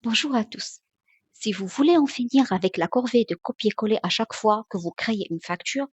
Bonjour à tous. Si vous voulez en finir avec la corvée de copier-coller à chaque fois que vous créez une facture,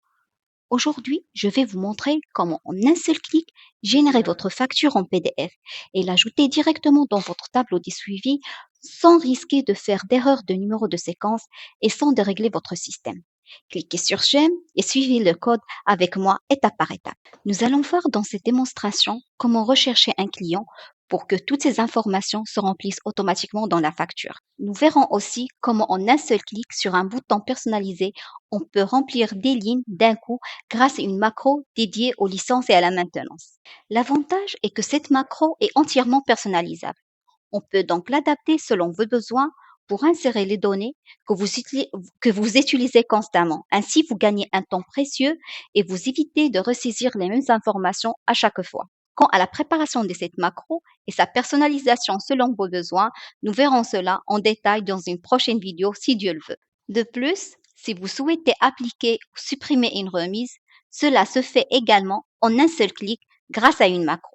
aujourd'hui, je vais vous montrer comment en un seul clic générer votre facture en PDF et l'ajouter directement dans votre tableau de suivi sans risquer de faire d'erreur de numéro de séquence et sans dérégler votre système. Cliquez sur J'aime et suivez le code avec moi étape par étape. Nous allons voir dans cette démonstration comment rechercher un client pour que toutes ces informations se remplissent automatiquement dans la facture. Nous verrons aussi comment en un seul clic sur un bouton personnalisé, on peut remplir des lignes d'un coup grâce à une macro dédiée aux licences et à la maintenance. L'avantage est que cette macro est entièrement personnalisable. On peut donc l'adapter selon vos besoins pour insérer les données que vous utilisez constamment. Ainsi, vous gagnez un temps précieux et vous évitez de ressaisir les mêmes informations à chaque fois. Quant à la préparation de cette macro et sa personnalisation selon vos besoins, nous verrons cela en détail dans une prochaine vidéo si Dieu le veut. De plus, si vous souhaitez appliquer ou supprimer une remise, cela se fait également en un seul clic grâce à une macro.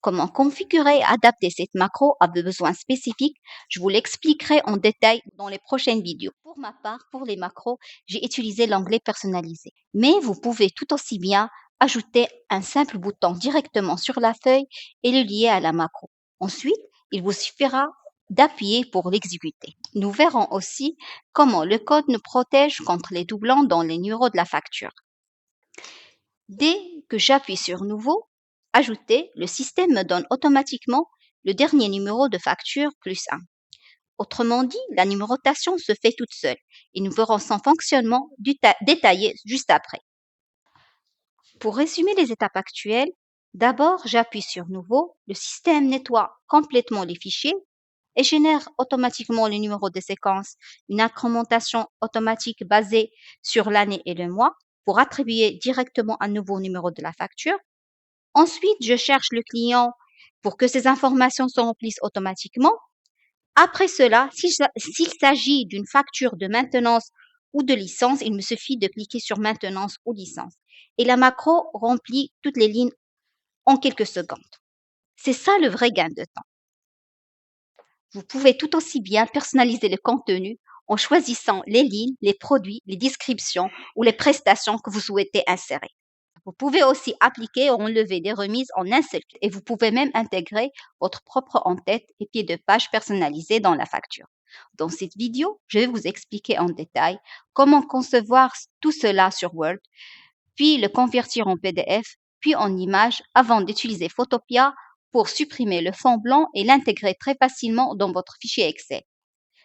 Comment configurer et adapter cette macro à vos besoins spécifiques, je vous l'expliquerai en détail dans les prochaines vidéos. Pour ma part, pour les macros, j'ai utilisé l'onglet personnalisé. Mais vous pouvez tout aussi bien ajouter un simple bouton directement sur la feuille et le lier à la macro. Ensuite, il vous suffira d'appuyer pour l'exécuter. Nous verrons aussi comment le code nous protège contre les doublons dans les numéros de la facture. Dès que j'appuie sur Nouveau, Ajouter, le système me donne automatiquement le dernier numéro de facture plus 1. Autrement dit, la numérotation se fait toute seule et nous verrons son fonctionnement détaillé juste après. Pour résumer les étapes actuelles, d'abord j'appuie sur Nouveau, le système nettoie complètement les fichiers et génère automatiquement le numéro de séquence, une incrémentation automatique basée sur l'année et le mois pour attribuer directement un nouveau numéro de la facture. Ensuite, je cherche le client pour que ces informations se remplissent automatiquement. Après cela, s'il s'agit d'une facture de maintenance ou de licence, il me suffit de cliquer sur maintenance ou licence. Et la macro remplit toutes les lignes en quelques secondes. C'est ça le vrai gain de temps. Vous pouvez tout aussi bien personnaliser le contenu en choisissant les lignes, les produits, les descriptions ou les prestations que vous souhaitez insérer. Vous pouvez aussi appliquer ou enlever des remises en un seul clic et vous pouvez même intégrer votre propre en-tête et pied de page personnalisé dans la facture. Dans cette vidéo, je vais vous expliquer en détail comment concevoir tout cela sur Word, puis le convertir en PDF, puis en image avant d'utiliser Photopea pour supprimer le fond blanc et l'intégrer très facilement dans votre fichier Excel.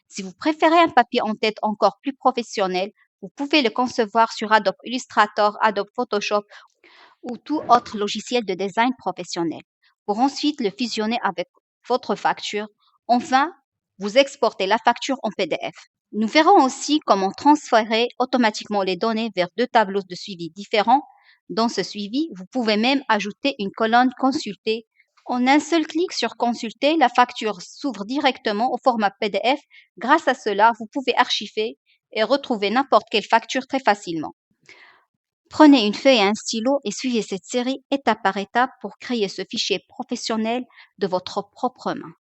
Si vous préférez un papier en tête encore plus professionnel, vous pouvez le concevoir sur Adobe Illustrator, Adobe Photoshop ou tout autre logiciel de design professionnel, pour ensuite le fusionner avec votre facture. Enfin, vous exportez la facture en PDF. Nous verrons aussi comment transférer automatiquement les données vers deux tableaux de suivi différents. Dans ce suivi, vous pouvez même ajouter une colonne Consulter. En un seul clic sur Consulter, la facture s'ouvre directement au format PDF. Grâce à cela, vous pouvez archiver et retrouver n'importe quelle facture très facilement. Prenez une feuille et un stylo et suivez cette série étape par étape pour créer ce fichier professionnel de votre propre main.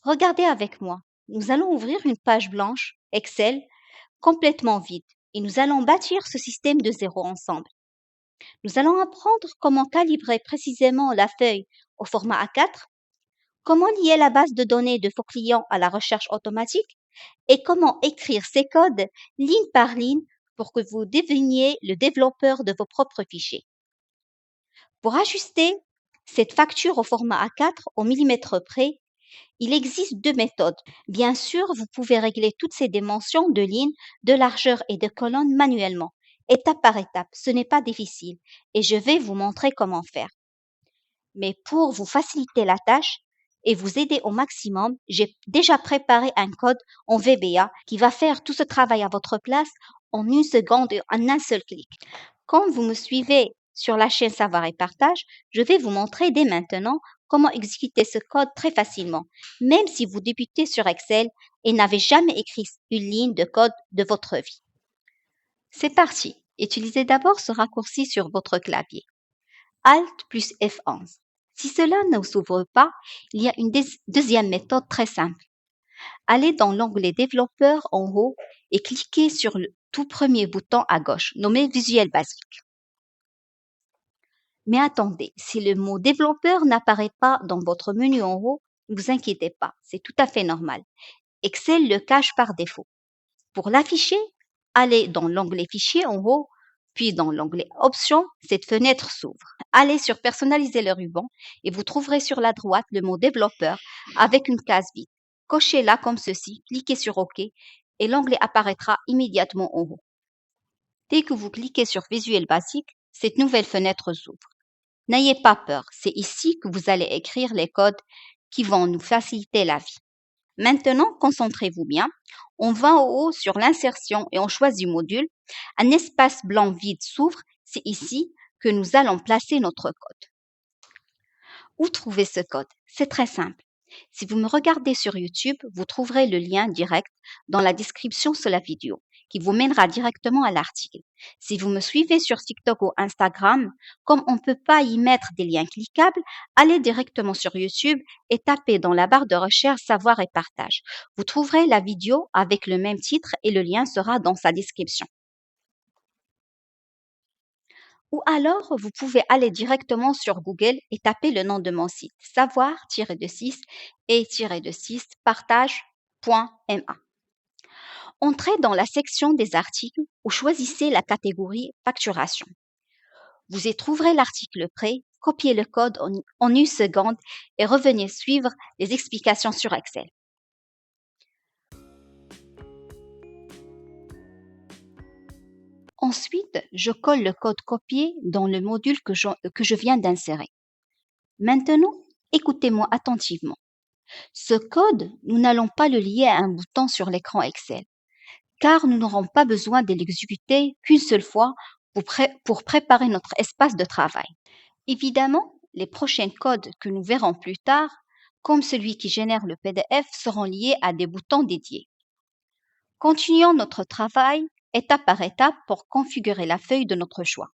Regardez avec moi. Nous allons ouvrir une page blanche, Excel, complètement vide, et nous allons bâtir ce système de zéro ensemble. Nous allons apprendre comment calibrer précisément la feuille au format A4, comment lier la base de données de vos clients à la recherche automatique et comment écrire ces codes ligne par ligne pour que vous deveniez le développeur de vos propres fichiers. Pour ajuster cette facture au format A4 au millimètre près, il existe deux méthodes. Bien sûr, vous pouvez régler toutes ces dimensions de lignes, de largeur et de colonnes manuellement, étape par étape. Ce n'est pas difficile et je vais vous montrer comment faire. Mais pour vous faciliter la tâche et vous aider au maximum, j'ai déjà préparé un code en VBA qui va faire tout ce travail à votre place en une seconde et en un seul clic. Quand vous me suivez sur la chaîne Savoir et Partage, je vais vous montrer dès maintenant comment exécuter ce code très facilement, même si vous débutez sur Excel et n'avez jamais écrit une ligne de code de votre vie. C'est parti. Utilisez d'abord ce raccourci sur votre clavier. Alt plus F11. Si cela ne s'ouvre pas, il y a une deuxième méthode très simple. Allez dans l'onglet Développeur en haut et cliquez sur le tout premier bouton à gauche, nommé Visuel Basic. Mais attendez, si le mot développeur n'apparaît pas dans votre menu en haut, ne vous inquiétez pas, c'est tout à fait normal. Excel le cache par défaut. Pour l'afficher, allez dans l'onglet Fichier en haut, puis dans l'onglet Options, cette fenêtre s'ouvre. Allez sur Personnaliser le ruban et vous trouverez sur la droite le mot développeur avec une case vide. Cochez-la comme ceci, cliquez sur OK et l'onglet apparaîtra immédiatement en haut. Dès que vous cliquez sur Visuel Basic, cette nouvelle fenêtre s'ouvre. N'ayez pas peur, c'est ici que vous allez écrire les codes qui vont nous faciliter la vie. Maintenant, concentrez-vous bien. On va en haut sur l'insertion et on choisit module. Un espace blanc vide s'ouvre. C'est ici que nous allons placer notre code. Où trouver ce code? C'est très simple. Si vous me regardez sur YouTube, vous trouverez le lien direct dans la description sous la vidéo qui vous mènera directement à l'article. Si vous me suivez sur TikTok ou Instagram, comme on ne peut pas y mettre des liens cliquables, allez directement sur YouTube et tapez dans la barre de recherche Savoir et partage. Vous trouverez la vidéo avec le même titre et le lien sera dans sa description. Ou alors, vous pouvez aller directement sur Google et taper le nom de mon site, savoir-6 et-6 partage.ma. Entrez dans la section des articles ou choisissez la catégorie facturation. Vous y trouverez l'article prêt, copiez le code en une seconde et revenez suivre les explications sur Excel. Ensuite, je colle le code copié dans le module que je viens d'insérer. Maintenant, écoutez-moi attentivement. Ce code, nous n'allons pas le lier à un bouton sur l'écran Excel, car nous n'aurons pas besoin de l'exécuter qu'une seule fois pour préparer notre espace de travail. Évidemment, les prochains codes que nous verrons plus tard, comme celui qui génère le PDF, seront liés à des boutons dédiés. Continuons notre travail étape par étape pour configurer la feuille de notre choix.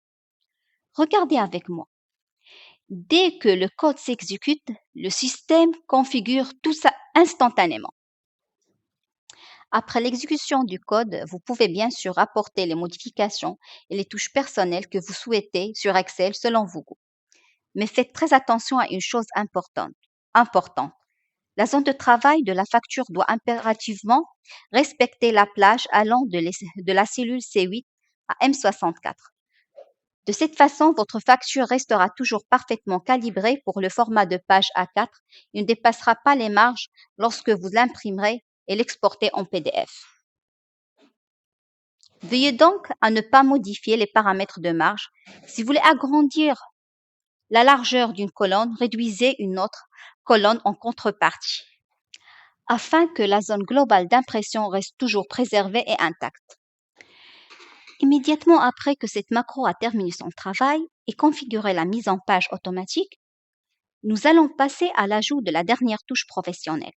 Regardez avec moi. Dès que le code s'exécute, le système configure tout ça instantanément. Après l'exécution du code, vous pouvez bien sûr apporter les modifications et les touches personnelles que vous souhaitez sur Excel selon vos goûts. Mais faites très attention à une chose importante. La zone de travail de la facture doit impérativement respecter la plage allant de la cellule C8 à M64. De cette façon, votre facture restera toujours parfaitement calibrée pour le format de page A4 et ne dépassera pas les marges lorsque vous l'imprimerez et l'exportez en PDF. Veuillez donc à ne pas modifier les paramètres de marge. Si vous voulez agrandir la largeur d'une colonne, réduisez une autre colonne en contrepartie, afin que la zone globale d'impression reste toujours préservée et intacte. Immédiatement après que cette macro a terminé son travail et configuré la mise en page automatique, nous allons passer à l'ajout de la dernière touche professionnelle.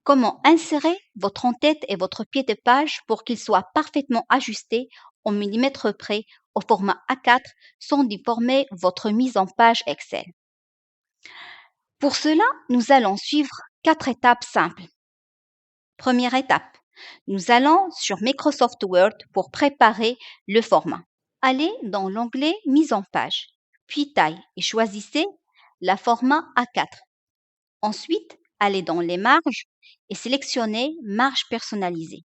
Comment insérer votre en-tête et votre pied de page pour qu'ils soient parfaitement ajustés au millimètre près au format A4 sans déformer votre mise en page Excel. Pour cela, nous allons suivre 4 étapes simples. Première étape, nous allons sur Microsoft Word pour préparer le format. Allez dans l'onglet Mise en page, puis Taille et choisissez le format A4. Ensuite, allez dans les marges et sélectionnez Marge personnalisée.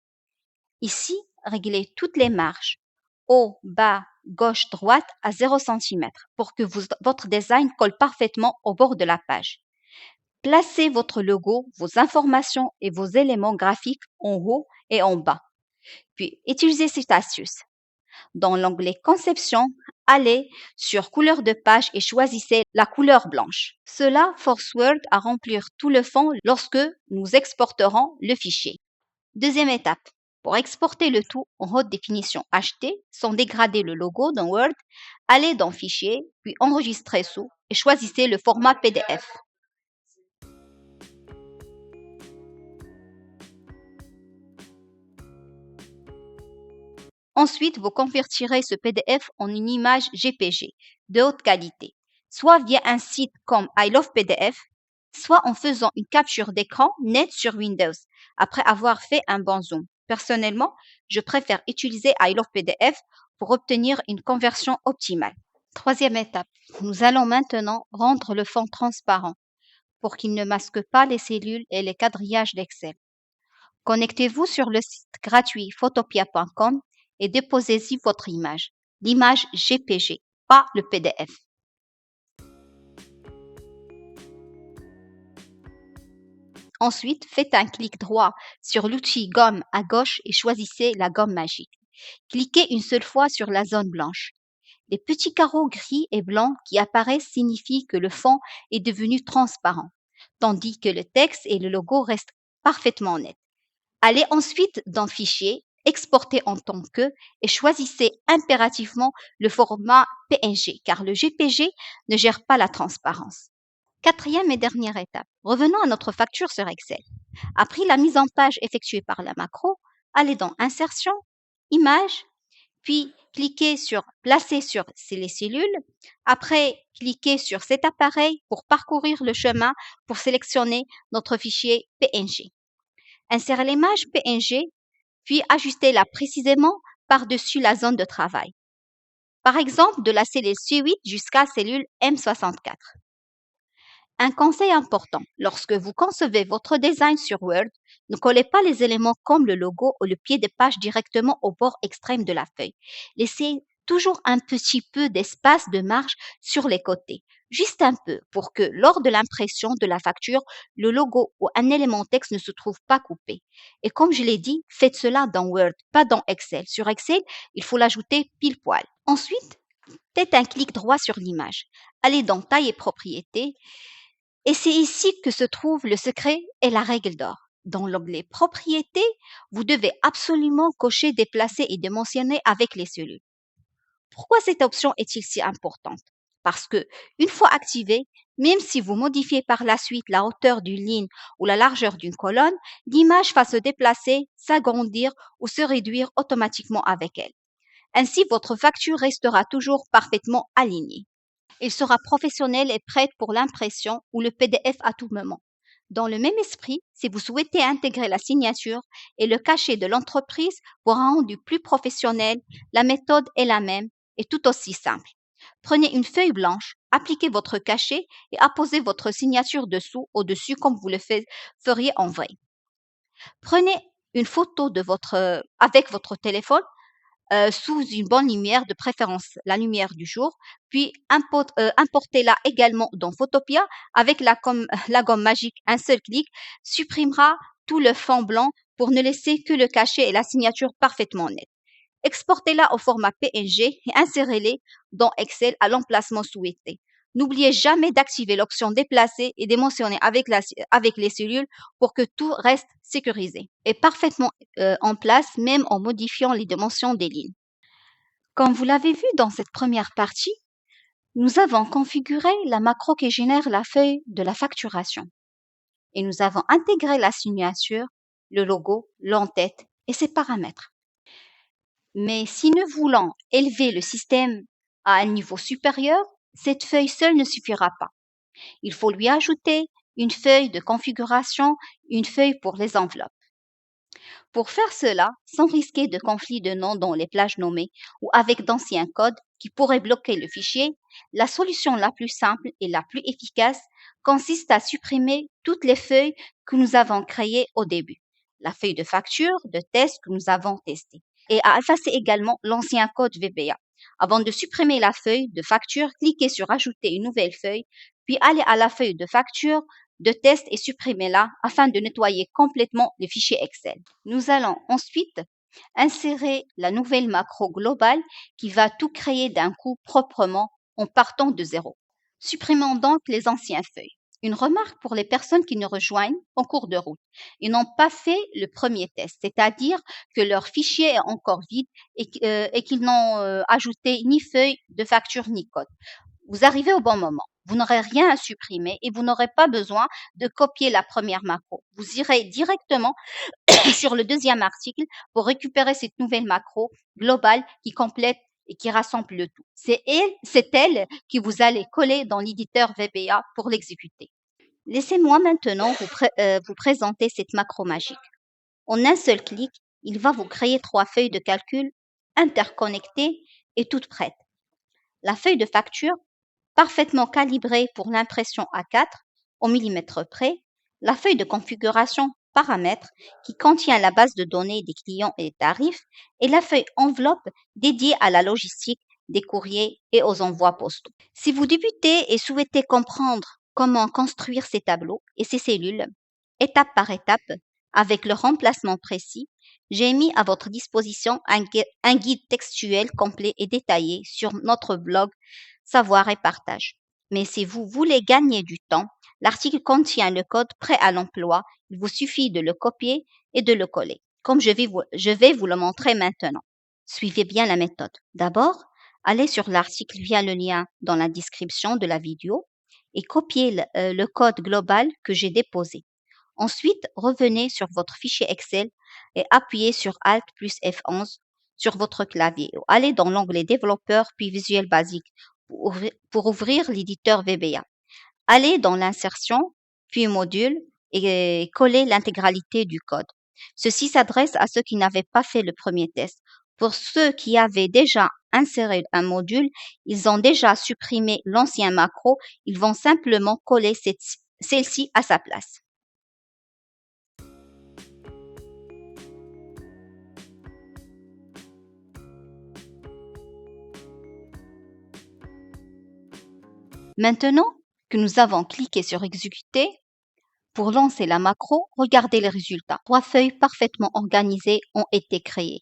Ici, réglez toutes les marges, haut, bas, gauche, droite à 0 cm pour que votre design colle parfaitement au bord de la page. Placez votre logo, vos informations et vos éléments graphiques en haut et en bas. Puis, utilisez cette astuce. Dans l'onglet Conception, allez sur Couleur de page et choisissez la couleur blanche. Cela force Word à remplir tout le fond lorsque nous exporterons le fichier. Deuxième étape. Pour exporter le tout en haute définition HT sans dégrader le logo dans Word, allez dans Fichier, puis Enregistrer sous et choisissez le format PDF. Ensuite, vous convertirez ce PDF en une image GPG de haute qualité. soit via un site comme I Love PDF, soit en faisant une capture d'écran nette sur Windows, après avoir fait un bon zoom. Personnellement, je préfère utiliser I Love PDF pour obtenir une conversion optimale. Troisième étape, nous allons maintenant rendre le fond transparent pour qu'il ne masque pas les cellules et les quadrillages d'Excel. Connectez-vous sur le site gratuit photopia.com et déposez-y votre image, l'image GPG, pas le PDF. Ensuite, faites un clic droit sur l'outil gomme à gauche et choisissez la gomme magique. Cliquez une seule fois sur la zone blanche. Les petits carreaux gris et blancs qui apparaissent signifient que le fond est devenu transparent, tandis que le texte et le logo restent parfaitement nets. Allez ensuite dans Fichier, Exporter en tant que et choisissez impérativement le format PNG car le GPG ne gère pas la transparence. Quatrième et dernière étape, revenons à notre facture sur Excel. Après la mise en page effectuée par la macro, allez dans Insertion, Images, puis cliquez sur Placer sur les cellules. Après, cliquez sur cet appareil pour parcourir le chemin pour sélectionner notre fichier PNG. Insérez l'image PNG, puis ajustez-la précisément par-dessus la zone de travail. Par exemple, de la cellule C8 jusqu'à cellule M64. Un conseil important, lorsque vous concevez votre design sur Word, ne collez pas les éléments comme le logo ou le pied de page directement au bord extrême de la feuille. Laissez toujours un petit peu d'espace de marge sur les côtés, juste un peu, pour que lors de l'impression de la facture, le logo ou un élément texte ne se trouve pas coupé. Et comme je l'ai dit, faites cela dans Word, pas dans Excel. Sur Excel, il faut l'ajouter pile poil. Ensuite, faites un clic droit sur l'image. Allez dans Taille et Propriétés. Et c'est ici que se trouve le secret et la règle d'or. Dans l'onglet Propriétés, vous devez absolument cocher Déplacer et dimensionner avec les cellules. Pourquoi cette option est-il si importante? Parce que, une fois activée, même si vous modifiez par la suite la hauteur d'une ligne ou la largeur d'une colonne, l'image va se déplacer, s'agrandir ou se réduire automatiquement avec elle. Ainsi, votre facture restera toujours parfaitement alignée. Il sera professionnel et prêt pour l'impression ou le PDF à tout moment. Dans le même esprit, si vous souhaitez intégrer la signature et le cachet de l'entreprise pour un rendu plus professionnel, la méthode est la même et tout aussi simple. Prenez une feuille blanche, appliquez votre cachet et apposez votre signature dessous, au-dessus comme vous le feriez en vrai. Prenez une photo avec votre téléphone sous une bonne lumière, de préférence la lumière du jour, puis importez-la également dans Photopia avec la gomme magique. Un seul clic supprimera tout le fond blanc pour ne laisser que le cachet et la signature parfaitement nets. Exportez-la au format PNG et insérez-les dans Excel à l'emplacement souhaité. N'oubliez jamais d'activer l'option Déplacer et dimensionner avec les cellules pour que tout reste sécurisé et parfaitement en place, même en modifiant les dimensions des lignes. Comme vous l'avez vu dans cette première partie, nous avons configuré la macro qui génère la feuille de la facturation et nous avons intégré la signature, le logo, l'entête et ses paramètres. Mais si nous voulons élever le système à un niveau supérieur, cette feuille seule ne suffira pas. Il faut lui ajouter une feuille de configuration, une feuille pour les enveloppes. Pour faire cela, sans risquer de conflit de noms dans les plages nommées ou avec d'anciens codes qui pourraient bloquer le fichier, la solution la plus simple et la plus efficace consiste à supprimer toutes les feuilles que nous avons créées au début, la feuille de facture, de test que nous avons testée, et à effacer également l'ancien code VBA. Avant de supprimer la feuille de facture, cliquez sur Ajouter une nouvelle feuille, puis allez à la feuille de facture, de test et supprimez-la afin de nettoyer complètement le fichier Excel. Nous allons ensuite insérer la nouvelle macro globale qui va tout créer d'un coup proprement en partant de zéro. Supprimons donc les anciennes feuilles. Une remarque pour les personnes qui nous rejoignent en cours de route. Ils n'ont pas fait le premier test, c'est-à-dire que leur fichier est encore vide et qu'ils n'ont ajouté ni feuille de facture ni code. Vous arrivez au bon moment. Vous n'aurez rien à supprimer et vous n'aurez pas besoin de copier la première macro. Vous irez directement sur le deuxième article pour récupérer cette nouvelle macro globale qui complète et qui rassemble le tout. C'est elle que vous allez coller dans l'éditeur VBA pour l'exécuter. Laissez-moi maintenant vous présenter cette macro magique. En un seul clic, il va vous créer 3 feuilles de calcul interconnectées et toutes prêtes. La feuille de facture, parfaitement calibrée pour l'impression A4 au millimètre près, la feuille de configuration paramètres qui contient la base de données des clients et des tarifs et la feuille enveloppe dédiée à la logistique des courriers et aux envois postaux. Si vous débutez et souhaitez comprendre comment construire ces tableaux et ces cellules, étape par étape, avec leur emplacement précis, j'ai mis à votre disposition un guide textuel complet et détaillé sur notre blog Savoir et Partage. Mais si vous voulez gagner du temps, l'article contient le code prêt à l'emploi. Il vous suffit de le copier et de le coller, comme je vais vous le montrer maintenant. Suivez bien la méthode. D'abord, allez sur l'article via le lien dans la description de la vidéo et copiez le code global que j'ai déposé. Ensuite, revenez sur votre fichier Excel et appuyez sur Alt plus F11 sur votre clavier. Allez dans l'onglet Développeur puis Visuel Basique pour ouvrir l'éditeur VBA. Allez dans l'insertion puis Module et collez l'intégralité du code. Ceci s'adresse à ceux qui n'avaient pas fait le premier test. Pour ceux qui avaient déjà inséré un module, ils ont déjà supprimé l'ancien macro, ils vont simplement coller celle-ci à sa place. Maintenant que nous avons cliqué sur Exécuter, pour lancer la macro, regardez les résultats. 3 feuilles parfaitement organisées ont été créées.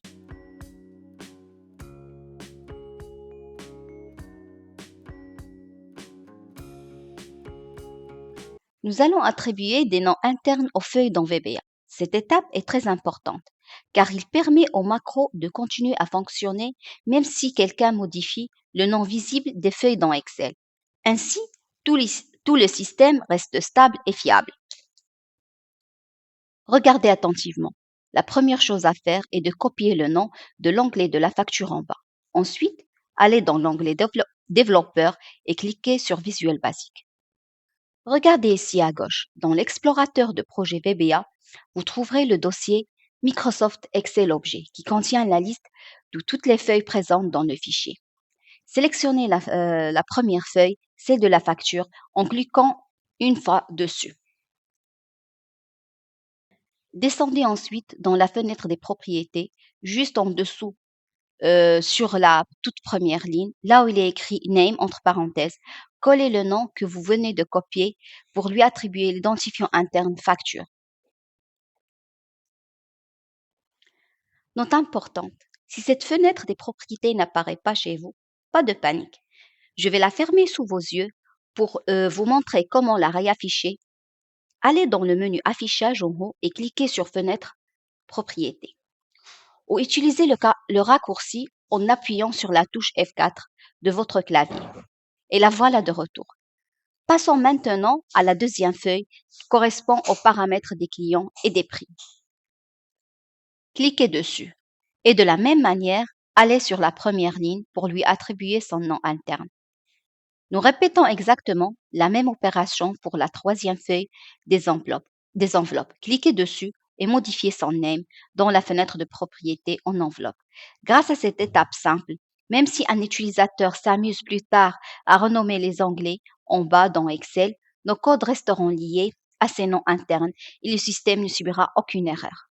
Nous allons attribuer des noms internes aux feuilles dans VBA. Cette étape est très importante car il permet aux macros de continuer à fonctionner même si quelqu'un modifie le nom visible des feuilles dans Excel. Ainsi, tout le système reste stable et fiable. Regardez attentivement. La première chose à faire est de copier le nom de l'onglet de la facture en bas. Ensuite, allez dans l'onglet Développeur et cliquez sur Visuel Basique. Regardez ici à gauche, dans l'explorateur de projet VBA, vous trouverez le dossier Microsoft Excel Objet qui contient la liste de toutes les feuilles présentes dans le fichier. Sélectionnez la première feuille, celle de la facture, en cliquant une fois dessus. Descendez ensuite dans la fenêtre des propriétés, juste en dessous sur la toute première ligne, là où il est écrit Name entre parenthèses, collez le nom que vous venez de copier pour lui attribuer l'identifiant interne facture. Note importante, si cette fenêtre des propriétés n'apparaît pas chez vous, pas de panique. Je vais la fermer sous vos yeux pour vous montrer comment la réafficher. Allez dans le menu Affichage en haut et cliquez sur Fenêtre Propriétés. Ou utilisez le raccourci en appuyant sur la touche F4 de votre clavier. Et la voilà de retour. Passons maintenant à la deuxième feuille qui correspond aux paramètres des clients et des prix. Cliquez dessus. Et de la même manière, allez sur la première ligne pour lui attribuer son nom interne. Nous répétons exactement la même opération pour la troisième feuille des enveloppes. Cliquez dessus et modifiez son name dans la fenêtre de propriété en enveloppe. Grâce à cette étape simple, même si un utilisateur s'amuse plus tard à renommer les onglets en bas dans Excel, nos codes resteront liés à ces noms internes et le système ne subira aucune erreur.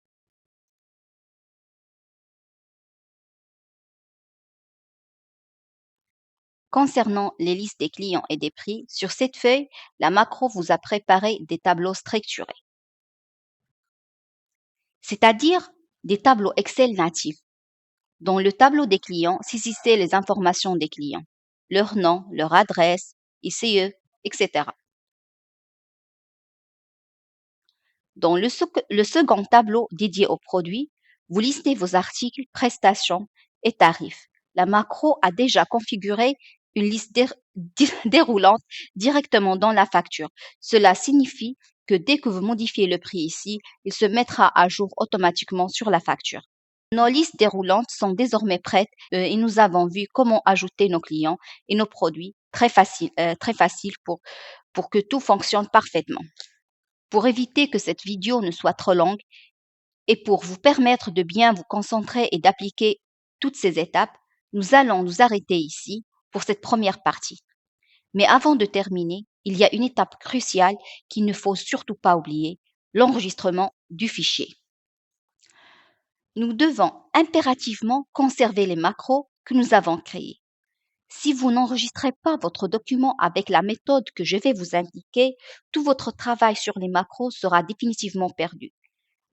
Concernant les listes des clients et des prix, sur cette feuille, la macro vous a préparé des tableaux structurés, c'est-à-dire des tableaux Excel natifs. Dans le tableau des clients, saisissez les informations des clients, leur nom, leur adresse, ICE, etc. Dans le second tableau dédié aux produits, vous listez vos articles, prestations et tarifs. La macro a déjà configuré une liste déroulante directement dans la facture. Cela signifie que dès que vous modifiez le prix ici, il se mettra à jour automatiquement sur la facture. Nos listes déroulantes sont désormais prêtes et nous avons vu comment ajouter nos clients et nos produits très facile pour que tout fonctionne parfaitement. Pour éviter que cette vidéo ne soit trop longue et pour vous permettre de bien vous concentrer et d'appliquer toutes ces étapes, nous allons nous arrêter ici pour cette première partie. Mais avant de terminer, il y a une étape cruciale qu'il ne faut surtout pas oublier, l'enregistrement du fichier. Nous devons impérativement conserver les macros que nous avons créés. Si vous n'enregistrez pas votre document avec la méthode que je vais vous indiquer, tout votre travail sur les macros sera définitivement perdu.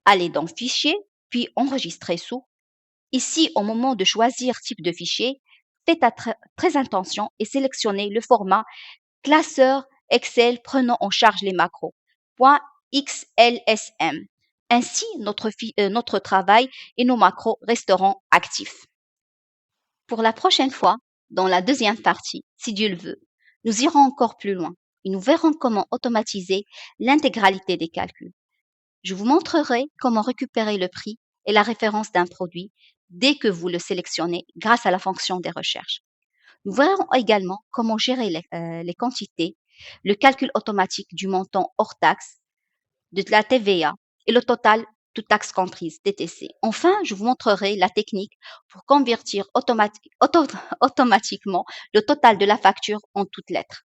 Allez dans Fichier, puis Enregistrer sous. Ici, au moment de choisir type de fichier, faites très attention et sélectionnez le format classeur Excel prenant en charge les macros. .xlsm. Ainsi, notre travail et nos macros resteront actifs. Pour la prochaine fois, dans la deuxième partie, si Dieu le veut, nous irons encore plus loin et nous verrons comment automatiser l'intégralité des calculs. Je vous montrerai comment récupérer le prix et la référence d'un produit dès que vous le sélectionnez grâce à la fonction des recherches. Nous verrons également comment gérer les quantités, le calcul automatique du montant hors taxe, de la TVA et le total toute taxe comprise, TTC. Enfin, je vous montrerai la technique pour convertir automatiquement le total de la facture en toutes lettres.